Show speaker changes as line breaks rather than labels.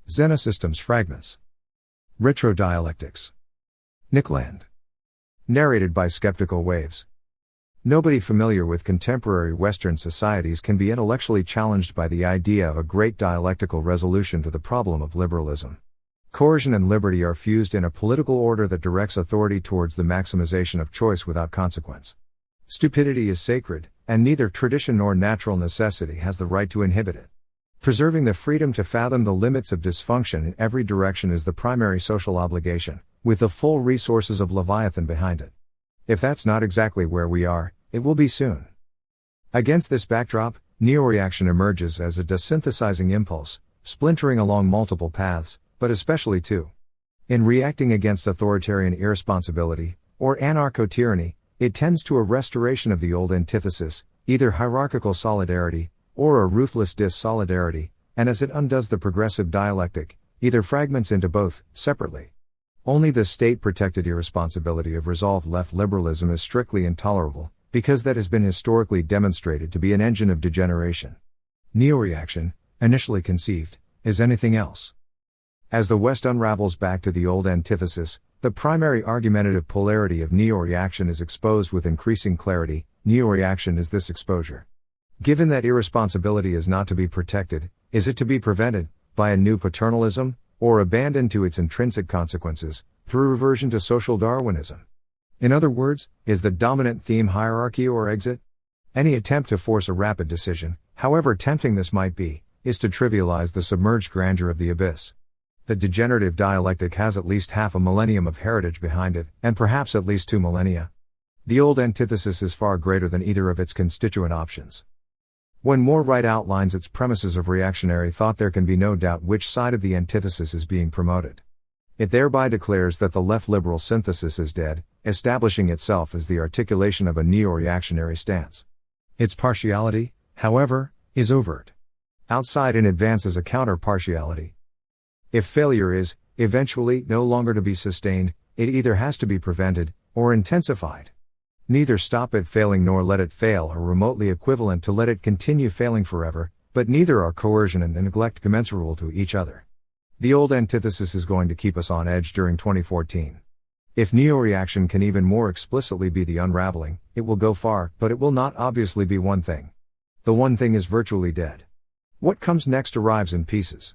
Xenosystems Fragments. Retro-Dialectics. Nickland. Narrated by Skeptical Waves. Nobody familiar with contemporary Western societies can be intellectually challenged by the idea of a great dialectical resolution to the problem of liberalism. Coercion and liberty are fused in a political order that directs authority towards the maximization of choice without consequence. Stupidity is sacred, and neither tradition nor natural necessity has the right to inhibit it. Preserving the freedom to fathom the limits of dysfunction in every direction is the primary social obligation, with the full resources of Leviathan behind it. If that's not exactly where we are, it will be soon. Against this backdrop, neo-reaction emerges as a desynthesizing impulse, splintering along multiple paths, but especially two. In reacting against authoritarian irresponsibility, or anarcho-tyranny, it tends to a restoration of the old antithesis, either hierarchical solidarity, or a ruthless dis-solidarity, and as it undoes the progressive dialectic, either fragments into both, separately. Only the state-protected irresponsibility of resolved left liberalism is strictly intolerable, because that has been historically demonstrated to be an engine of degeneration. Neo-reaction, initially conceived, is anything else. As the West unravels back to the old antithesis, the primary argumentative polarity of neo-reaction is exposed with increasing clarity. Neo-reaction is this exposure. Given that irresponsibility is not to be protected, is it to be prevented, by a new paternalism, or abandoned to its intrinsic consequences, through reversion to social Darwinism? In other words, is the dominant theme hierarchy or exit? Any attempt to force a rapid decision, however tempting this might be, is to trivialize the submerged grandeur of the abyss. The degenerative dialectic has at least half a millennium of heritage behind it, and perhaps at least 2 millennia. The old antithesis is far greater than either of its constituent options. When Moore Wright outlines its premises of reactionary thought, there can be no doubt which side of the antithesis is being promoted. It thereby declares that the left liberal synthesis is dead, establishing itself as the articulation of a neo-reactionary stance. Its partiality, however, is overt. Outside in advance as a counter-partiality. If failure is, eventually, no longer to be sustained, it either has to be prevented, or intensified. Neither stop it failing nor let it fail are remotely equivalent to let it continue failing forever, but neither are coercion and neglect commensurable to each other. The old antithesis is going to keep us on edge during 2014. If neo-reaction can even more explicitly be the unraveling, it will go far, but it will not obviously be one thing. The one thing is virtually dead. What comes next arrives in pieces.